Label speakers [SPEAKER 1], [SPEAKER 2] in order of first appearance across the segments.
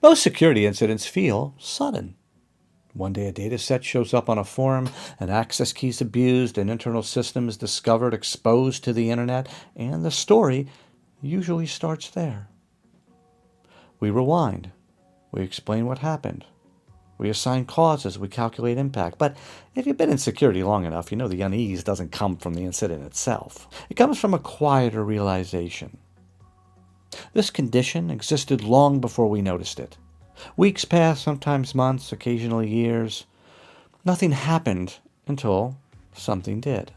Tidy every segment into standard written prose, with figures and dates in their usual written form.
[SPEAKER 1] Most security incidents feel sudden. One day a data set shows up on a forum, an access key is abused, an internal system is discovered, exposed to the internet, and the story usually starts there. We rewind. We explain what happened. We assign causes. We calculate impact. But if you've been in security long enough, you know the unease doesn't come from the incident itself. It comes from a quieter realization. This condition existed long before we noticed it. Weeks passed, sometimes months, occasionally years. Nothing happened until something did.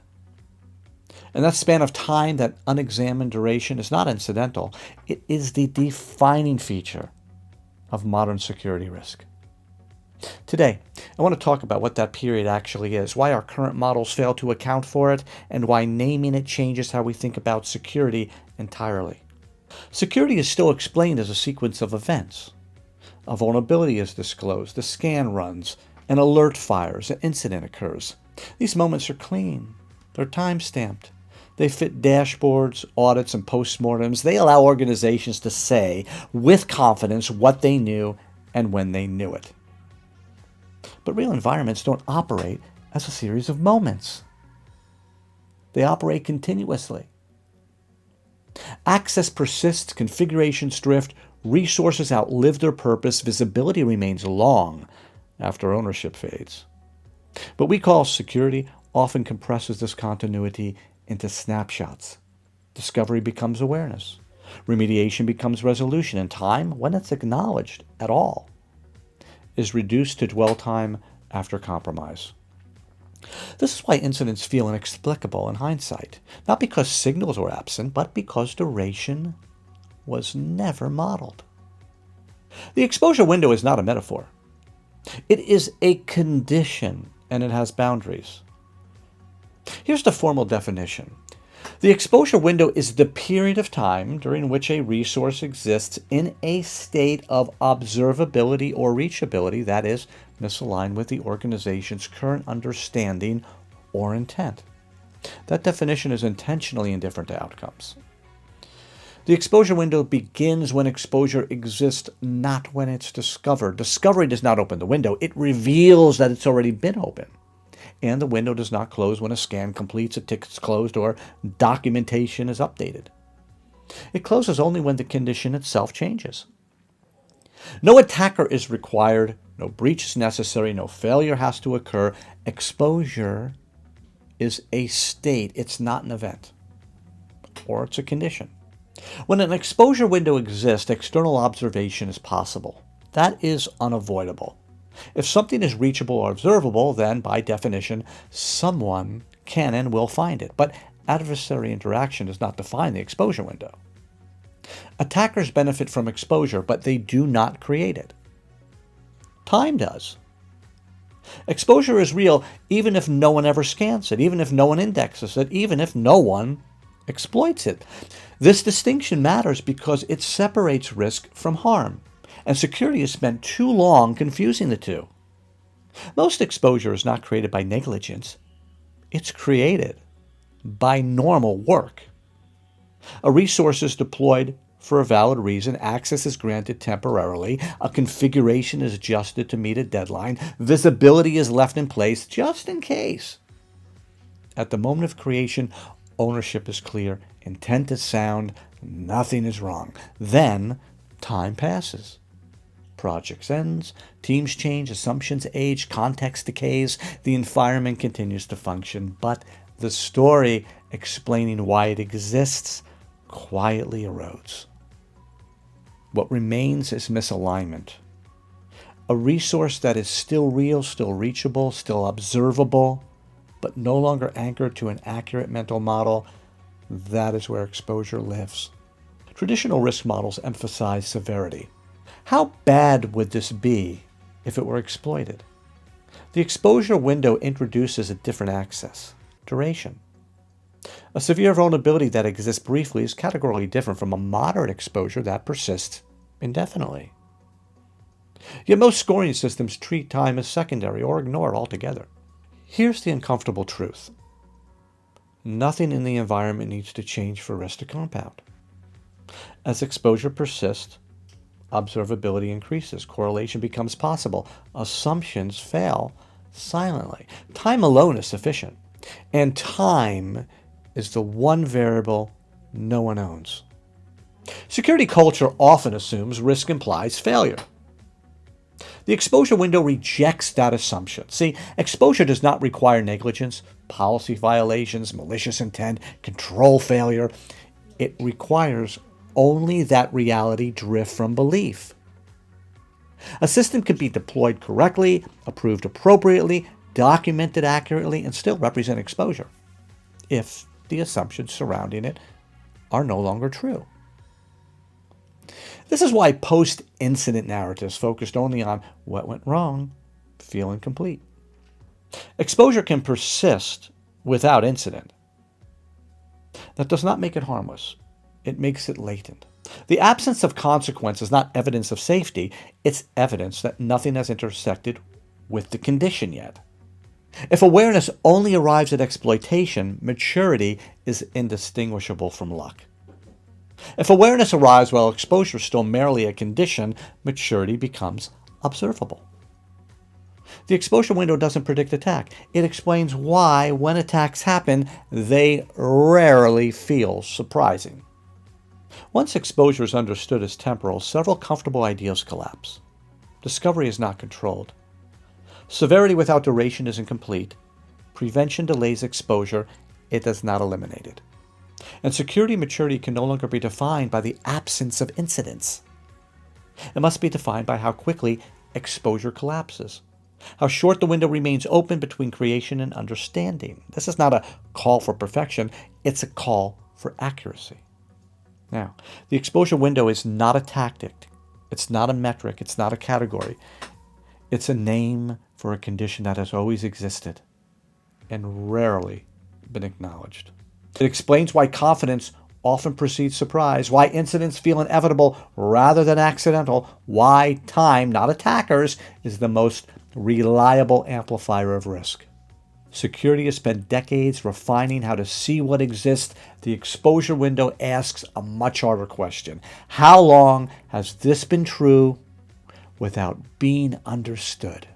[SPEAKER 1] And that span of time, that unexamined duration, is not incidental. It is the defining feature of modern security risk. Today, I want to talk about what that period actually is, why our current models fail to account for it, and why naming it changes how we think about security entirely. Security is still explained as a sequence of events. A vulnerability is disclosed, a scan runs, an alert fires, an incident occurs. These moments are clean. They're time-stamped. They fit dashboards, audits, and postmortems. They allow organizations to say with confidence what they knew and when they knew it. But real environments don't operate as a series of moments. They operate continuously. Access persists, configurations drift, resources outlive their purpose, visibility remains long after ownership fades. What we call security often compresses this continuity into snapshots. Discovery becomes awareness. Remediation becomes resolution, and time, when it's acknowledged at all, is reduced to dwell time after compromise. This is why incidents feel inexplicable in hindsight, not because signals were absent, but because duration was never modeled. The exposure window is not a metaphor. It is a condition, and it has boundaries. Here's the formal definition. The exposure window is the period of time during which a resource exists in a state of observability or reachability, that is, misaligned with the organization's current understanding or intent. That definition is intentionally indifferent to outcomes. The exposure window begins when exposure exists, not when it's discovered. Discovery does not open the window. It reveals that it's already been open. And the window does not close when a scan completes, a ticket's closed, or documentation is updated. It closes only when the condition itself changes. No attacker is required, no breach is necessary, no failure has to occur. Exposure is a state, it's not an event, or it's a condition. When an exposure window exists, external observation is possible. That is unavoidable. If something is reachable or observable, then, by definition, someone can and will find it. But adversary interaction does not define the exposure window. Attackers benefit from exposure, but they do not create it. Time does. Exposure is real even if no one ever scans it, even if no one indexes it, even if no one exploits it. This distinction matters because it separates risk from harm. And security has spent too long confusing the two. Most exposure is not created by negligence. It's created by normal work. A resource is deployed for a valid reason. Access is granted temporarily. A configuration is adjusted to meet a deadline. Visibility is left in place just in case. At the moment of creation, ownership is clear. Intent is sound. Nothing is wrong. Then time passes. Projects ends, teams change, assumptions age, context decays, the environment continues to function, but the story explaining why it exists quietly erodes. What remains is misalignment. A resource that is still real, still reachable, still observable, but no longer anchored to an accurate mental model, that is where exposure lives. Traditional risk models emphasize severity. How bad would this be if it were exploited? The exposure window introduces a different access, duration. A severe vulnerability that exists briefly is categorically different from a moderate exposure that persists indefinitely. Yet most scoring systems treat time as secondary or ignore it altogether. Here's the uncomfortable truth. Nothing in the environment needs to change for risk to compound. As exposure persists, Observability increases. Correlation becomes possible. Assumptions fail silently. Time alone is sufficient. And time is the one variable no one owns. Security culture often assumes risk implies failure. The exposure window rejects that assumption. See, exposure does not require negligence, policy violations, malicious intent, control failure. It requires only that reality drift from belief. A system can be deployed correctly, approved appropriately, documented accurately, and still represent exposure if the assumptions surrounding it are no longer true. This is why post-incident narratives focused only on what went wrong feel incomplete. Exposure can persist without incident. That does not make it harmless. It makes it latent. The absence of consequence is not evidence of safety. It's evidence that nothing has intersected with the condition yet. If awareness only arrives at exploitation, maturity is indistinguishable from luck. If awareness arrives while exposure is still merely a condition, maturity becomes observable. The exposure window doesn't predict attack. It explains why, when attacks happen, they rarely feel surprising. Once exposure is understood as temporal, several comfortable ideals collapse. Discovery is not controlled. Severity without duration is incomplete. Prevention delays exposure. It does not eliminate it. And security maturity can no longer be defined by the absence of incidents. It must be defined by how quickly exposure collapses, how short the window remains open between creation and understanding. This is not a call for perfection, it's a call for accuracy. Now, the exposure window is not a tactic, it's not a metric, it's not a category. It's a name for a condition that has always existed and rarely been acknowledged. It explains why confidence often precedes surprise, why incidents feel inevitable rather than accidental, why time, not attackers, is the most reliable amplifier of risk. Security has spent decades refining how to see what exists. The exposure window asks a much harder question. How long has this been true without being understood?